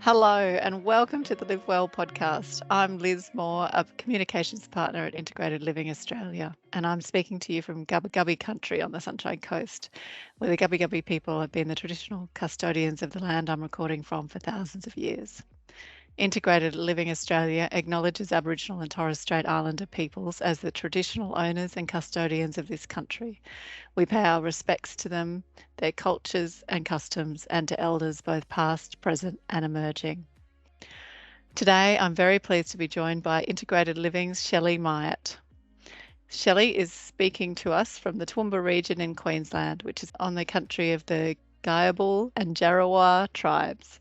Hello and welcome to the Live Well podcast. I'm Liz Moore, a communications partner at Integrated Living Australia, and I'm speaking to you from Gubbi Gubbi country on the Sunshine Coast, where the Gubbi Gubbi people have been the traditional custodians of the land I'm recording from for thousands of years. Integrated Living Australia acknowledges Aboriginal and Torres Strait Islander peoples as the traditional owners and custodians of this country. We pay our respects to them, their cultures and customs, and to elders both past, present, and emerging. Today, I'm very pleased to be joined by Integrated Living's Shelley Myatt. Shelley is speaking to us from the Toowoomba region in Queensland, which is on the country of the Giabal and Jarawar tribes.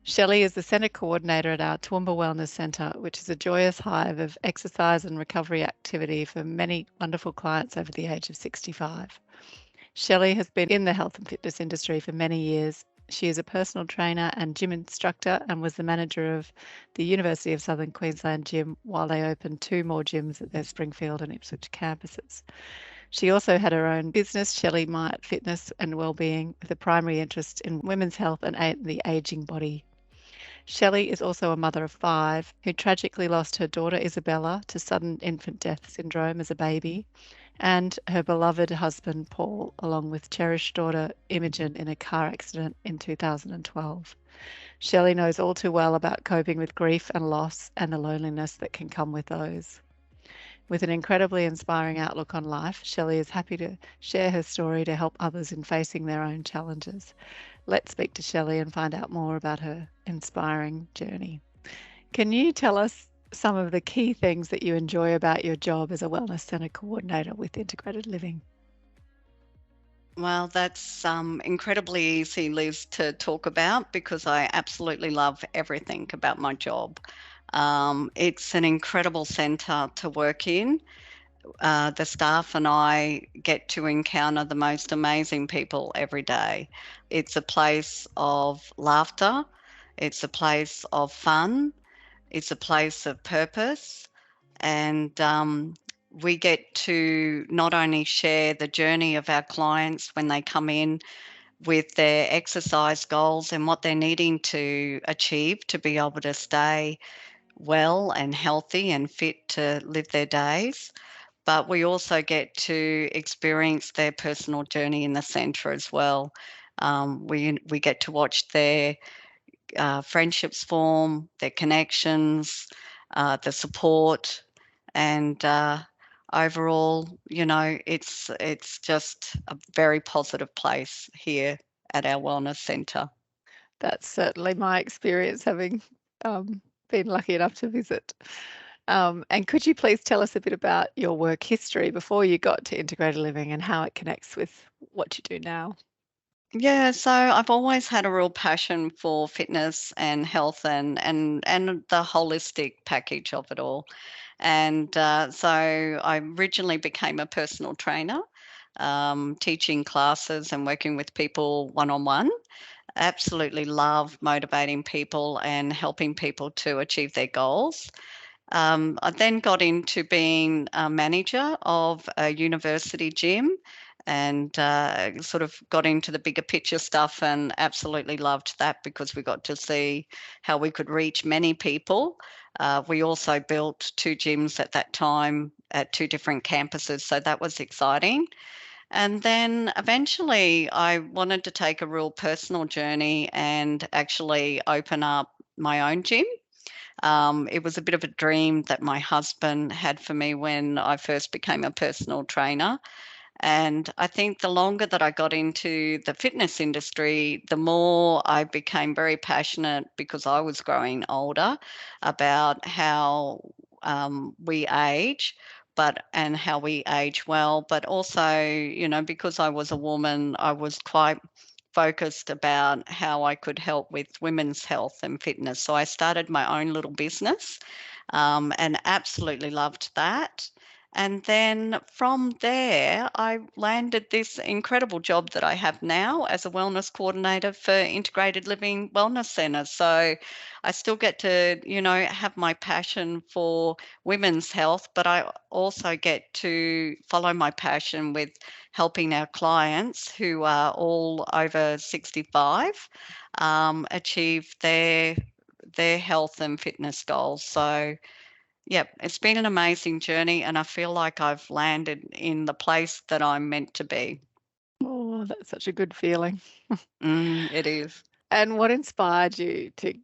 Shelley is the Centre Coordinator at our Toowoomba Wellness Centre, which is a joyous hive of exercise and recovery activity for many wonderful clients over the age of 65. Shelley has been in the health and fitness industry for many years. She is a personal trainer and gym instructor and was the manager of the University of Southern Queensland gym while they opened 2 more gyms at their Springfield and Ipswich campuses. She also had her own business, Shelley Myatt Fitness and Wellbeing, with a primary interest in women's health and the ageing body. Shelley is also a mother of 5 who tragically lost her daughter Isabella to sudden infant death syndrome as a baby, and her beloved husband Paul, along with cherished daughter Imogen in a car accident in 2012. Shelley knows all too well about coping with grief and loss and the loneliness that can come with those. With an incredibly inspiring outlook on life, Shelley is happy to share her story to help others in facing their own challenges. Let's speak to Shelley and find out more about her inspiring journey. Can you tell us some of the key things that you enjoy about your job as a Wellness Centre Coordinator with Integrated Living? Well, that's incredibly easy, Liz, to talk about because I absolutely love everything about my job. It's an incredible centre to work in. The staff and I get to encounter the most amazing people every day. It's a place of laughter, it's a place of fun, it's a place of purpose, and we get to not only share the journey of our clients when they come in with their exercise goals and what they're needing to achieve to be able to stay well and healthy and fit to live their days, but we also get to experience their personal journey in the centre as well. We get to watch their friendships form, their connections, the support, and overall, it's just a very positive place here at our wellness centre. That's certainly my experience, having been lucky enough to visit. And could you please tell us a bit about your work history before you got to Integrated Living and how it connects with what you do now? Yeah, so I've always had a real passion for fitness and health and the holistic package of it all. And so I originally became a personal trainer, teaching classes and working with people one on one. Absolutely love motivating people and helping people to achieve their goals. I then got into being a manager of a university gym and sort of got into the bigger picture stuff and absolutely loved that because we got to see how we could reach many people. We also built 2 gyms at that time at 2 different campuses, so that was exciting. And then eventually I wanted to take a real personal journey and actually open up my own gym. It was a bit of a dream that my husband had for me when I first became a personal trainer. And I think the longer that I got into the fitness industry, the more I became very passionate because I was growing older about how we age. And how we age well, but also, because I was a woman, I was quite focused about how I could help with women's health and fitness. So I started my own little business and absolutely loved that. And then from there, I landed this incredible job that I have now as a wellness coordinator for integrated living wellness centers. So I still get to, have my passion for women's health, but I also get to follow my passion with helping our clients who are all over 65 achieve their health and fitness goals. So yep, it's been an amazing journey, and I feel like I've landed in the place that I'm meant to be. Oh, that's such a good feeling. It is. And what inspired you to,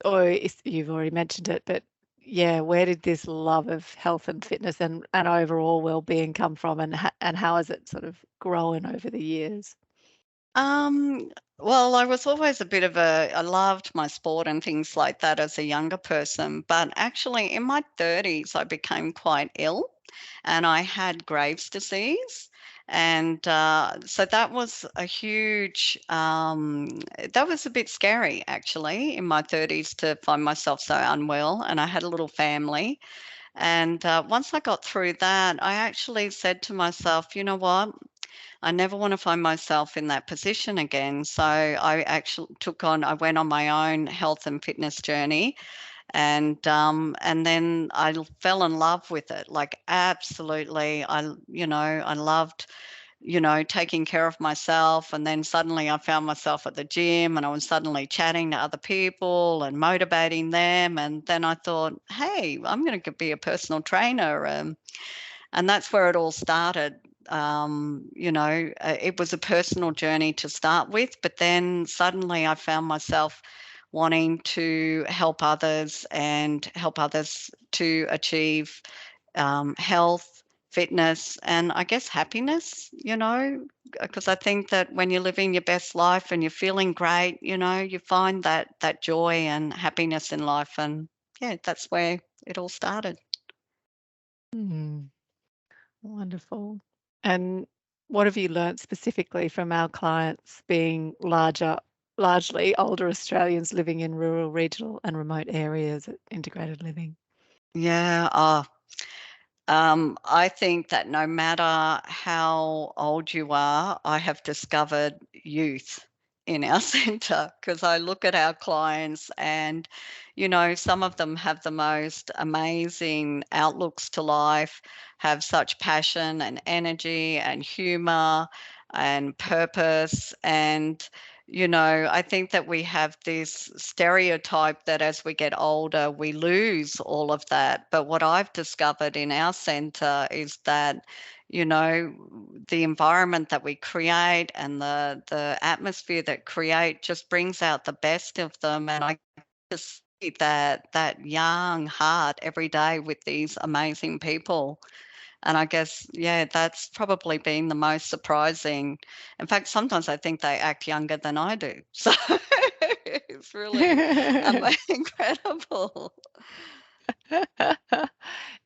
or you've already mentioned it, but yeah, where did this love of health and fitness and overall well-being come from, and how has it sort of grown over the years? Um, well, I was always a bit of I loved my sport and things like that as a younger person, but actually in my 30s, I became quite ill and I had Graves' disease. And so that was that was a bit scary actually in my 30s to find myself so unwell. And I had a little family. And once I got through that, I actually said to myself, you know what? I never want to find myself in that position again. So I went on my own health and fitness journey, and then fell in love with it. Like absolutely, I loved, taking care of myself. And then suddenly I found myself at the gym, and I was suddenly chatting to other people and motivating them. And then I thought, hey, I'm going to be a personal trainer. And that's where it all started. It was a personal journey to start with, but then suddenly I found myself wanting to help others and help others to achieve health, fitness, and I guess happiness, because I think that when you're living your best life and you're feeling great, you find that joy and happiness in life. And yeah, that's where it all started. Mm, wonderful. And what have you learnt specifically from our clients being largely older Australians living in rural, regional, and remote areas at integrated living? Yeah. I think that no matter how old you are, I have discovered youth in our centre because I look at our clients and, some of them have the most amazing outlooks to life, have such passion and energy and humour and purpose. And, I think that we have this stereotype that as we get older, we lose all of that. But what I've discovered in our centre is that, the environment that we create and the atmosphere that create just brings out the best of them. And I just see that young heart every day with these amazing people. And I guess, yeah, that's probably been the most surprising. In fact, sometimes I think they act younger than I do. So it's really incredible.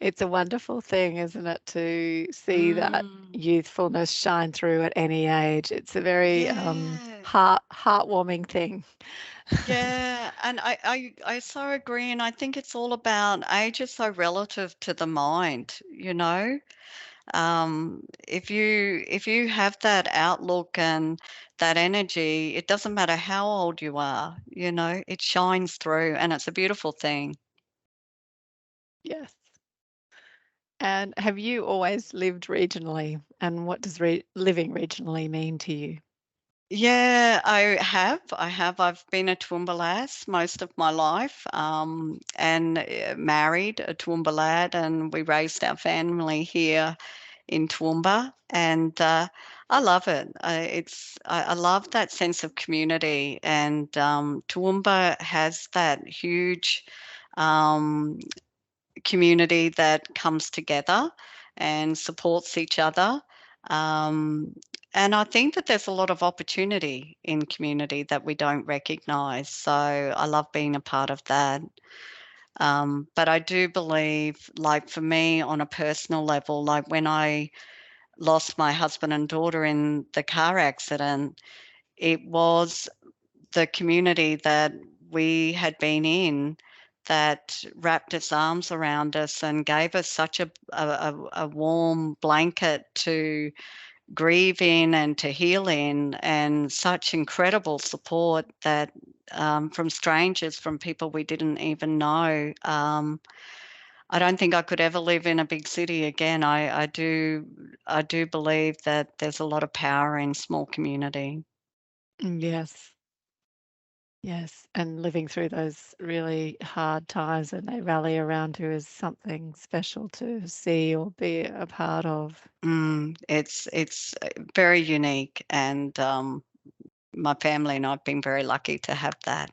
It's a wonderful thing, isn't it, to see that Mm, youthfulness shine through at any age. It's a very yeah. heartwarming thing. Yeah, and I so agree, and I think it's all about age is so relative to the mind, if you have that outlook and that energy, it doesn't matter how old you are, it shines through and it's a beautiful thing. Yes. And have you always lived regionally? And what does living regionally mean to you? Yeah, I have. I've been a Toowoomba lass most of my life, and married a Toowoomba lad, and we raised our family here in Toowoomba, and I love it. I love that sense of community, and Toowoomba has that huge um, community that comes together and supports each other. Um, and I think that there's a lot of opportunity in community that we don't recognise. So I love being a part of that. But I do believe, like for me on a personal level, like when I lost my husband and daughter in the car accident, it was the community that we had been in that wrapped its arms around us and gave us such a warm blanket to grieve in and to heal in, and such incredible support that from strangers, from people we didn't even know. I don't think I could ever live in a big city again. I do believe that there's a lot of power in small community. Yes. Yes. And living through those really hard times and they rally around you is something special to see or be a part of. It's very unique, and my family and I've been very lucky to have that.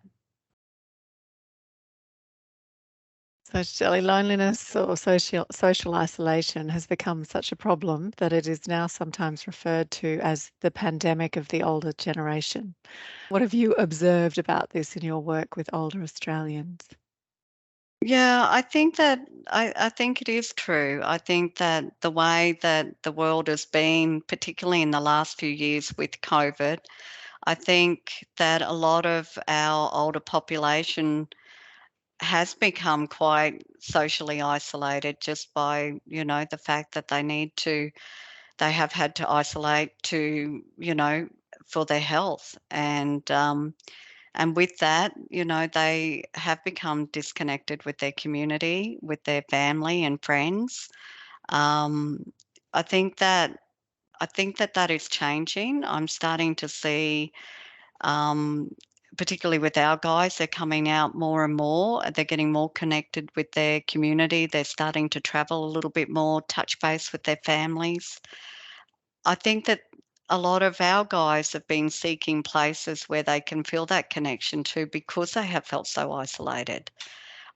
So, Shelley, loneliness or social isolation has become such a problem that it is now sometimes referred to as the pandemic of the older generation. What have you observed about this in your work with older Australians? Yeah, I think it is true. I think that the way that the world has been, particularly in the last few years with COVID, I think that a lot of our older population has become quite socially isolated just by, the fact that they have had to isolate to, for their health. And with that, they have become disconnected with their community, with their family and friends. Um, I think that that is changing. I'm starting to see, um, particularly with our guys, they're coming out more and more. They're getting more connected with their community. They're starting to travel a little bit more, touch base with their families. I think that a lot of our guys have been seeking places where they can feel that connection to, because they have felt so isolated.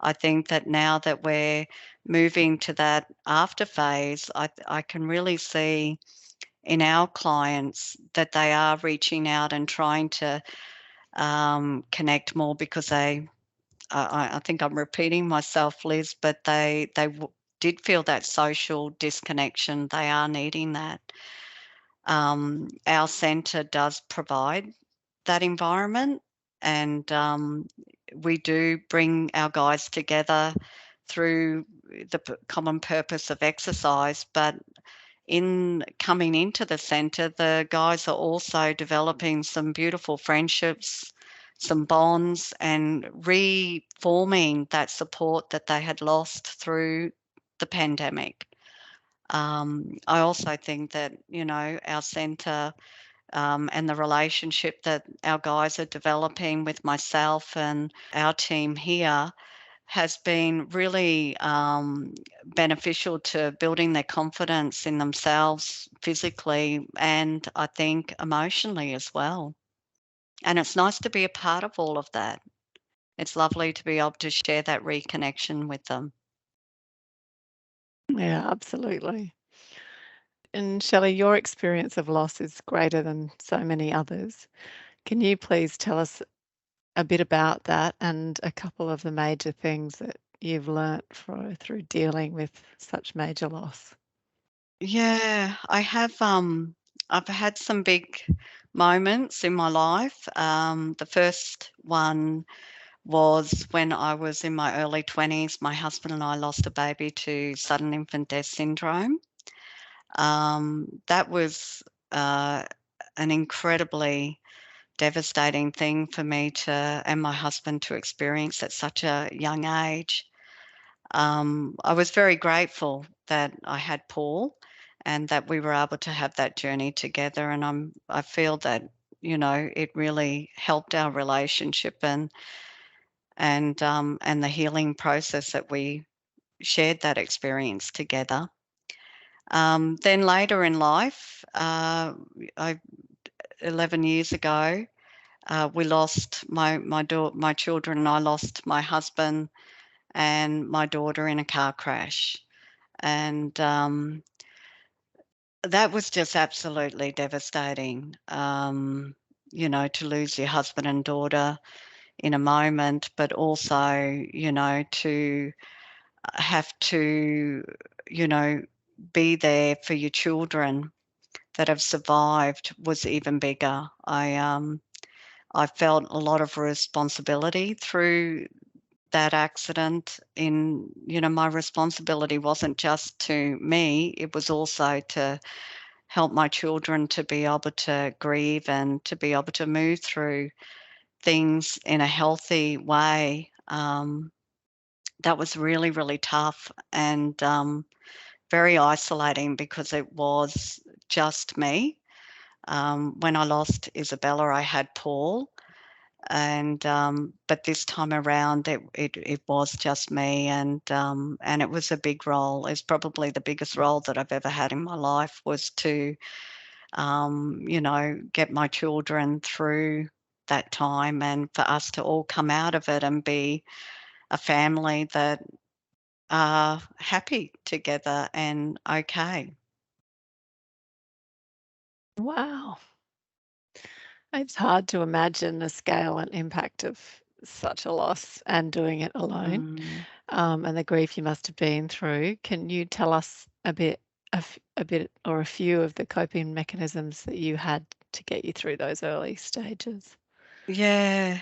I think that now that we're moving to that after phase, I can really see in our clients that they are reaching out and trying to connect more, because I think I'm repeating myself, Liz, but did feel that social disconnection. They are needing that. Our centre does provide that environment, and we do bring our guys together through the common purpose of exercise. But in coming into the centre, the guys are also developing some beautiful friendships, some bonds, and reforming that support that they had lost through the pandemic. I also think that, our centre, and the relationship that our guys are developing with myself and our team here has been really beneficial to building their confidence in themselves physically, and I think emotionally as well. And it's nice to be a part of all of that. It's lovely to be able to share that reconnection with them. Yeah, absolutely. And Shelley, your experience of loss is greater than so many others. Can you please tell us a bit about that and a couple of the major things that you've learnt through dealing with such major loss? Yeah, I've had some big moments in my life. The first one was when I was in my early 20s. My husband and I lost a baby to sudden infant death syndrome. That was an incredibly devastating thing for me to and my husband to experience at such a young age. I was very grateful that I had Paul and that we were able to have that journey together. And I feel that, it really helped our relationship, and the healing process that we shared that experience together. Then later in life, 11 years ago, we lost my children, and I lost my husband and my daughter in a car crash. And that was just absolutely devastating. To lose your husband and daughter in a moment, but also, to have to, you know, be there for your children that have survived was even bigger. I felt a lot of responsibility through that accident, my responsibility wasn't just to me, it was also to help my children to be able to grieve and to be able to move through things in a healthy way. That was really, really tough and very isolating because it was just me. When I lost Isabella, I had Paul, and but this time around, it was just me, and it was a big role. It's probably the biggest role that I've ever had in my life was to get my children through that time and for us to all come out of it and be a family that are happy together and okay. Wow. It's hard to imagine the scale and impact of such a loss and doing it alone, Mm. and the grief you must have been through. Can you tell us a bit or a few of the coping mechanisms that you had to get you through those early stages? Yeah,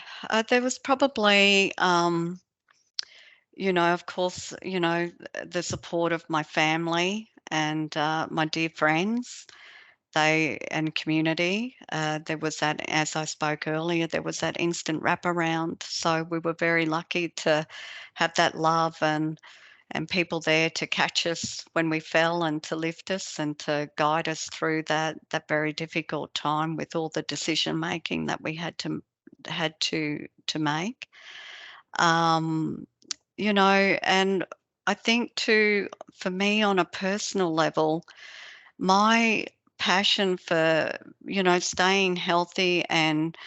there was probably, of course, the support of my family and my dear friends. They and community. There was that, as I spoke earlier, there was that instant wraparound. So we were very lucky to have that love and people there to catch us when we fell and to lift us and to guide us through that very difficult time with all the decision making that we had to make. Um, and I think too, for me on a personal level, my passion for, staying healthy and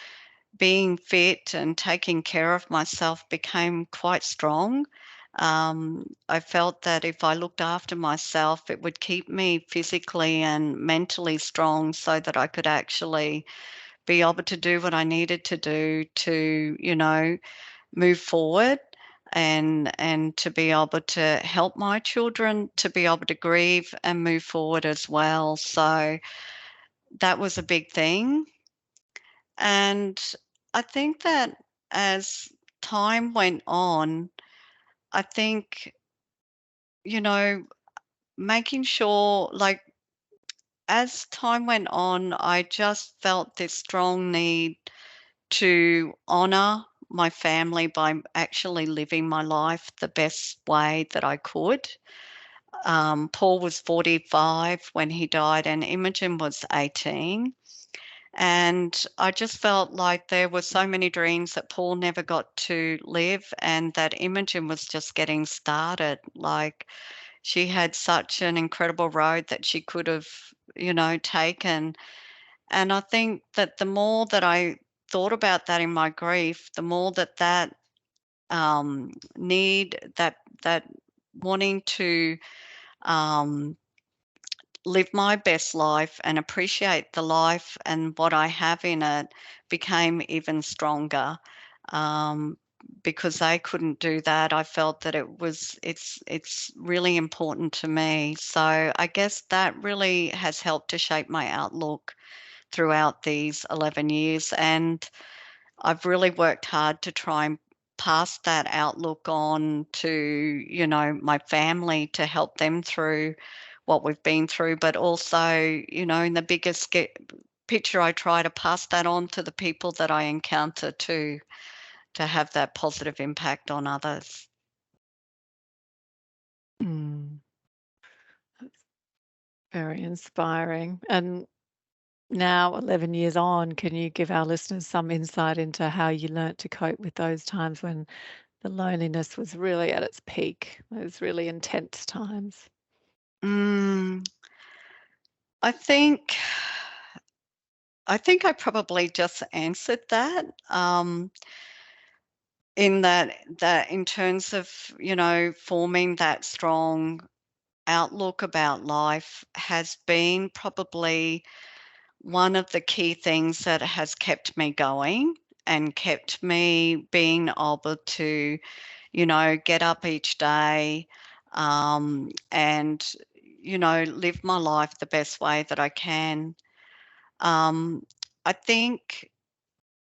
being fit and taking care of myself became quite strong. I felt that if I looked after myself, it would keep me physically and mentally strong so that I could actually be able to do what I needed to do to, move forward and to be able to help my children to be able to grieve and move forward as well. So that was a big thing. And I think that as time went on, I think, you know, making sure, like, as time went on, I just felt this strong need to honor my family by actually living my life the best way that I could. Paul was 45 when he died, and Imogen was 18. And I just felt like there were so many dreams that Paul never got to live, and that Imogen was just getting started. Like, she had such an incredible road that she could have, taken. And I think that the more that I thought about that in my grief, the more that need, that wanting to um, live my best life and appreciate the life and what I have in it became even stronger. Um, because they couldn't do that, I felt that it's really important to me. So I guess that really has helped to shape my outlook throughout these 11 years. And I've really worked hard to try and pass that outlook on to, my family to help them through what we've been through, but also, in the picture, I try to pass that on to the people that I encounter too, to have that positive impact on others. Mm, that's very inspiring. And now, 11 years on, can you give our listeners some insight into how you learnt to cope with those times when the loneliness was really at its peak, those really intense times? Mm, I think I probably just answered that. In that in terms of, forming that strong outlook about life has been probably one of the key things that has kept me going and kept me being able to, get up each day, and, live my life the best way that I can. Um, I think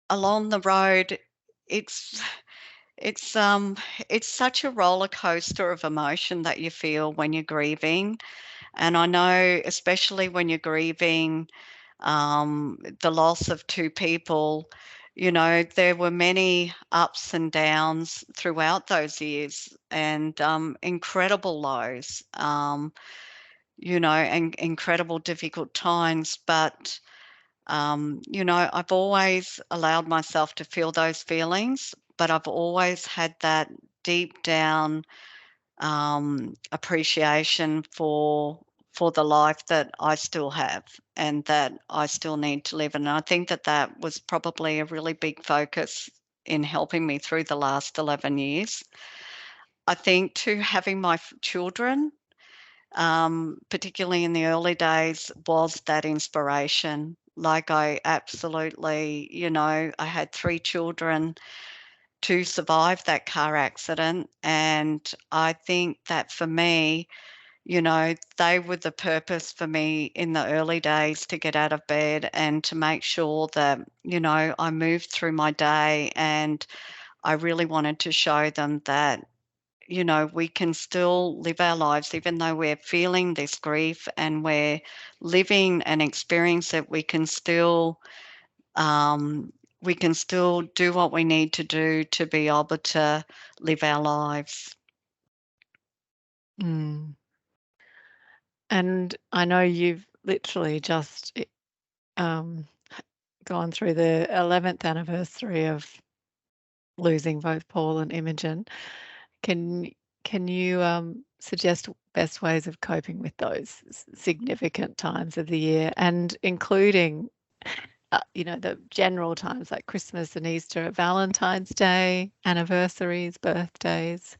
along the road, it's It's such a roller coaster of emotion that you feel when you're grieving. And I know, especially when you're grieving the loss of two people, there were many ups and downs throughout those years and incredible lows, and incredible difficult times. But I've always allowed myself to feel those feelings, but I've always had that deep down appreciation for the life that I still have and that I still need to live. And I think that that was probably a really big focus in helping me through the last 11 years. I think too, having my children, particularly in the early days, was that inspiration. Like I absolutely, I had three children to survive that car accident. And I think that for me, they were the purpose for me in the early days to get out of bed and to make sure that, I moved through my day. And I really wanted to show them that, we can still live our lives even though we're feeling this grief and we're living and experience it. Um, we can still do what we need to do to be able to live our lives. Mm. And I know you've literally just um, gone through the 11th anniversary of losing both Paul and Imogen. Can can you suggest best ways of coping with those significant times of the year, and including, the general times like Christmas and Easter, Valentine's Day, anniversaries, birthdays?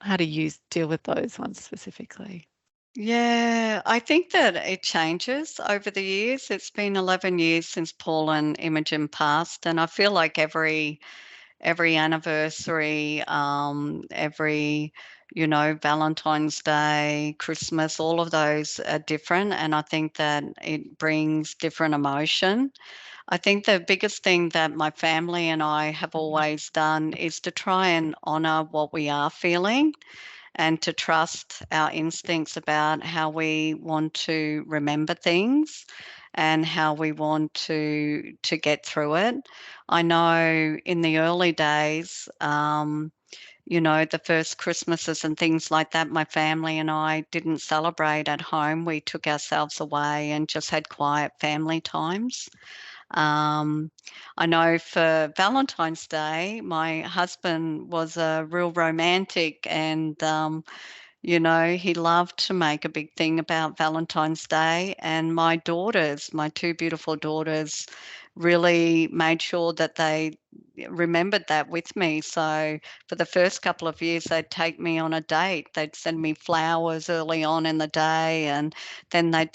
How do you deal with those ones specifically? Yeah, I think that it changes over the years. It's been 11 years since Paul and Imogen passed, and I feel like every anniversary, every Valentine's Day, Christmas, all of those are different, and I think that it brings different emotion. I think the biggest thing that my family and I have always done is to try and honor what we are feeling and to trust our instincts about how we want to remember things and how we want to get through it. I know in the early days, the first Christmases and things like that, my family and I didn't celebrate at home. We took ourselves away and just had quiet family times. Um, I know for Valentine's Day, my husband was a real romantic and he loved to make a big thing about Valentine's Day, and my two beautiful daughters, really made sure that they remembered that with me. So for the first couple of years, they'd take me on a date. They'd send me flowers early on in the day, and then they'd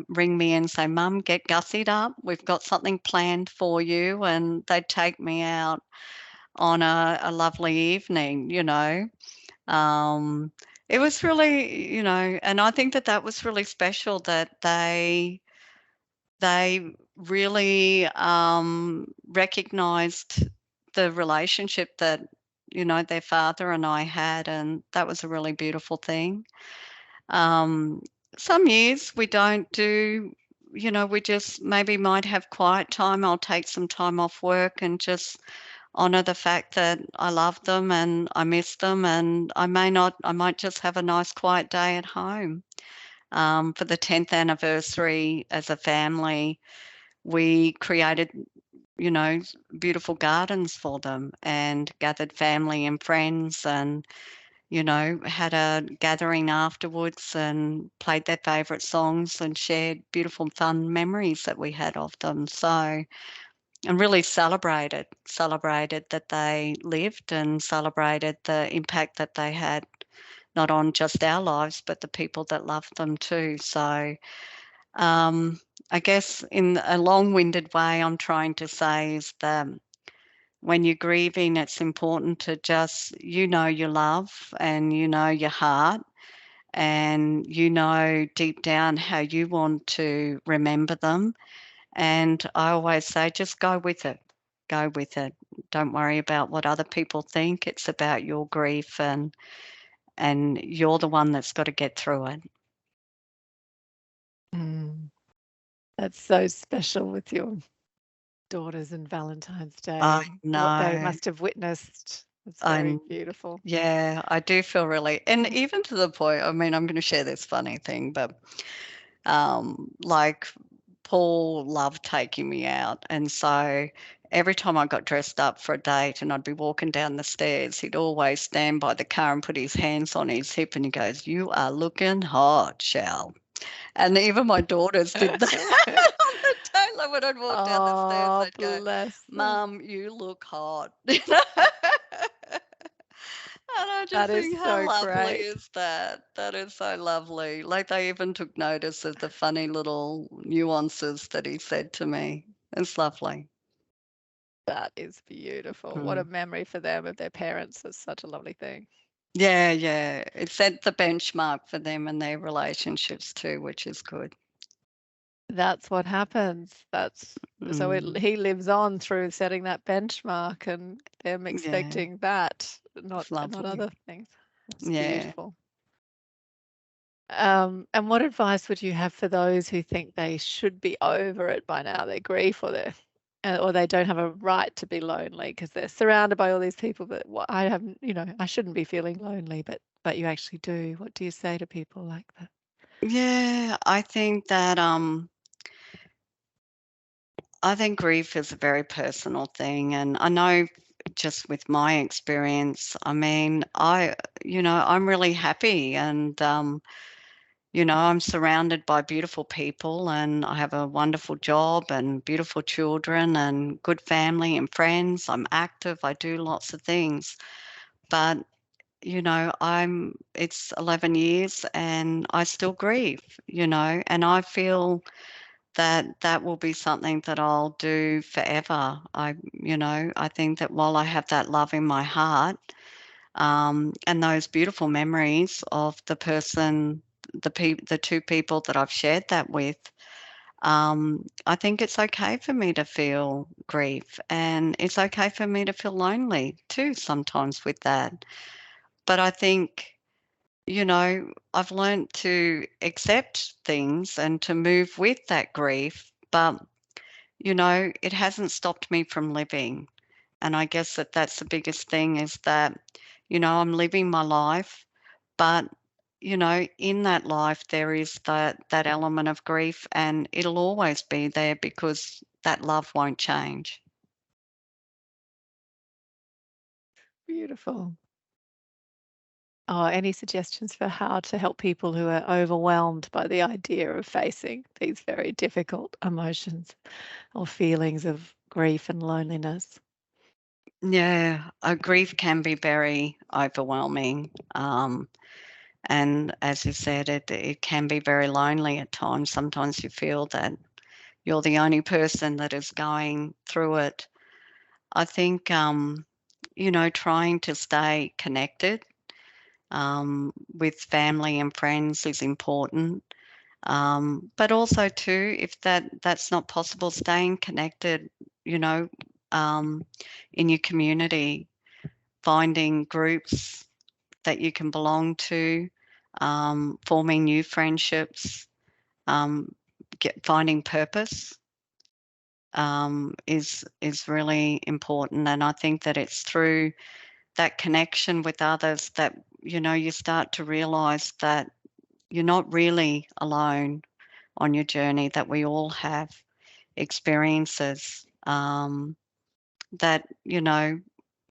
ring me and say, "Mum, get gussied up. We've got something planned for you." And they'd take me out on a lovely evening, um, it was really, and I think that that was really special that they really recognized the relationship that their father and I had, and that was a really beautiful thing. Um, some years we don't do, we just maybe might have quiet time. I'll take some time off work and just honor the fact that I love them and I miss them, and I might just have a nice quiet day at home. For the 10th anniversary as a family, we created, beautiful gardens for them and gathered family and friends and, had a gathering afterwards and played their favorite songs and shared beautiful, fun memories that we had of them. So, and really celebrated that they lived and celebrated the impact that they had, not on just our lives, but the people that loved them too. So, um, I guess in a long-winded way, I'm trying to say is that when you're grieving, it's important to just, your love and your heart and deep down how you want to remember them. And I always say, just go with it. go with it. Don't worry about what other people think. It's about your grief, and you're the one that's got to get through it. Mm. That's so special with your daughters and Valentine's I Day. What they know. must have witnessed. It's very I beautiful. Yeah, I do feel really, and even to the point, I mean, I'm going to share this funny thing, but like Paul loved taking me out, and so every time I got dressed up for a date and I'd be walking down the stairs, he'd always stand by the car and put his hands on his hip and he goes, "You are looking hot, Shell." And even my daughters did that on the day. Like when I'd walk down the stairs, Oh, they'd go, bless them. "Mum, you look hot." You know? And I just That is think, how so lovely great. is that? That is so lovely. Like they even took notice of the funny little nuances that he said to me. It's lovely. That is beautiful. What a Mm. memory for them of their parents. It's such a lovely thing. Yeah, yeah. It set the benchmark for them and their relationships too, which is good. That's what happens. That's so Mm. he lives on through setting that benchmark and them Yeah, expecting that, not it's other lovely. things. That's Yeah. beautiful. And what advice would you have for those who think they should be over it by now, their grief or they don't have a right to be lonely because they're surrounded by all these people, but what I haven't, I shouldn't be feeling lonely, but you actually do. What do you say to people like that? Yeah, I think grief is a very personal thing, and I know just with my experience, I mean, I'm really happy and, I'm surrounded by beautiful people and I have a wonderful job and beautiful children and good family and friends. I'm active, I do lots of things. But, it's 11 years and I still grieve, and I feel that will be something that I'll do forever. I think that while I have that love in my heart, and those beautiful memories of the two people that I've shared that with, I think it's okay for me to feel grief, and it's okay for me to feel lonely too sometimes with that. But I think, I've learned to accept things and to move with that grief, but it hasn't stopped me from living. And I guess that's the biggest thing is that, I'm living my life, but, in that life, there is that element of grief and it'll always be there because that love won't change. Beautiful. Oh, any suggestions for how to help people who are overwhelmed by the idea of facing these very difficult emotions or feelings of grief and loneliness? Yeah, grief can be very overwhelming. And as you said, it can be very lonely at times. Sometimes you feel that you're the only person that is going through it. I think, trying to stay connected with family and friends is important. But also, too, if that's not possible, staying connected, you know, um, in your community, finding groups that you can belong to, forming new friendships, um, finding purpose is really important. And I think that it's through that connection with others that you start to realize that you're not really alone on your journey. That we all have experiences that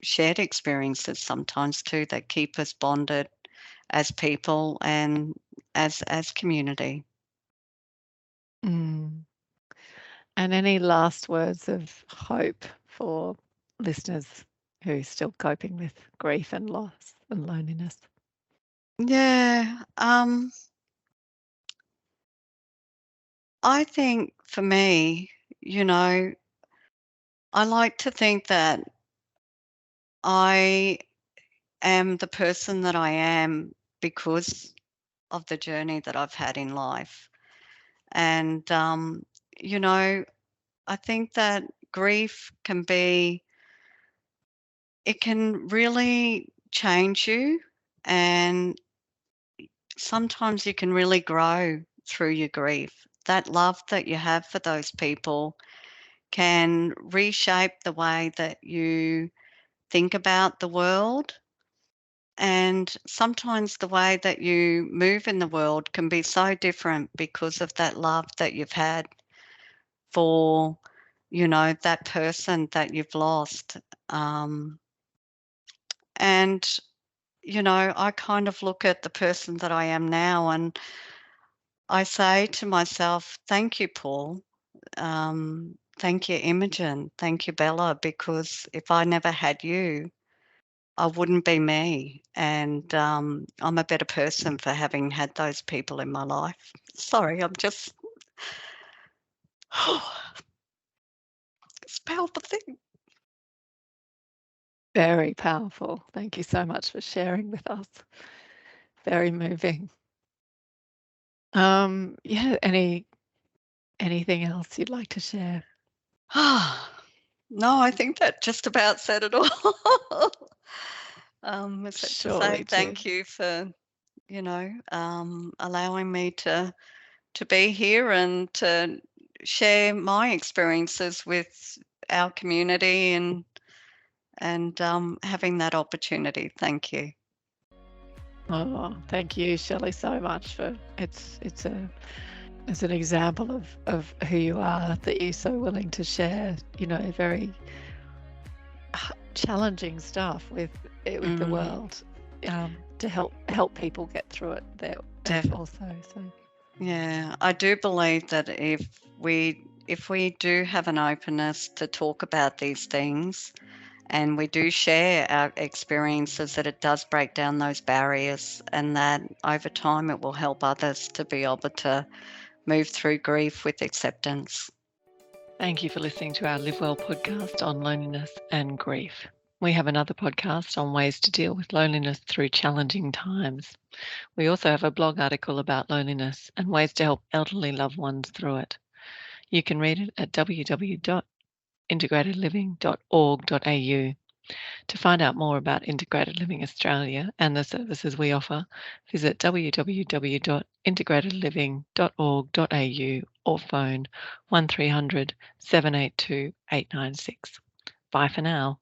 shared experiences sometimes too that keep us bonded as people and as community. Mm. And any last words of hope for listeners who are still coping with grief and loss and loneliness? Yeah, I think for me, you know, I like to think that I am the person that I am because of the journey that I've had in life. And, you know, I think that grief can really change you, and sometimes you can really grow through your grief. That love that you have for those people can reshape the way that you think about the world. And sometimes the way that you move in the world can be so different because of that love that you've had for, that person that you've lost. And, I kind of look at the person that I am now and I say to myself, thank you, Paul. Thank you, Imogen. Thank you, Bella, because if I never had you, I wouldn't be me. And I'm a better person for having had those people in my life. Sorry, I'm just, it's a powerful thing. Very powerful. Thank you so much for sharing with us. Very moving. Yeah, anything else you'd like to share? No, I think that just about said it all. Except to say Surely do. thank you for, allowing me to be here and to share my experiences with our community and having that opportunity. Thank you. Oh, thank you, Shelley, so much for it's an example of who you are, that you're so willing to share, very challenging stuff with the world, to help people get through it there also. So Yeah, I do believe that if we do have an openness to talk about these things and we do share our experiences, that it does break down those barriers, and that over time it will help others to be able to move through grief with acceptance. thank you for listening to our Live Well podcast on loneliness and grief. We have another podcast on ways to deal with loneliness through challenging times. We also have a blog article about loneliness and ways to help elderly loved ones through it. You can read it at www.integratedliving.org.au. To find out more about Integrated Living Australia and the services we offer, visit www.integratedliving.org.au or phone 1300 782 896. Bye for now.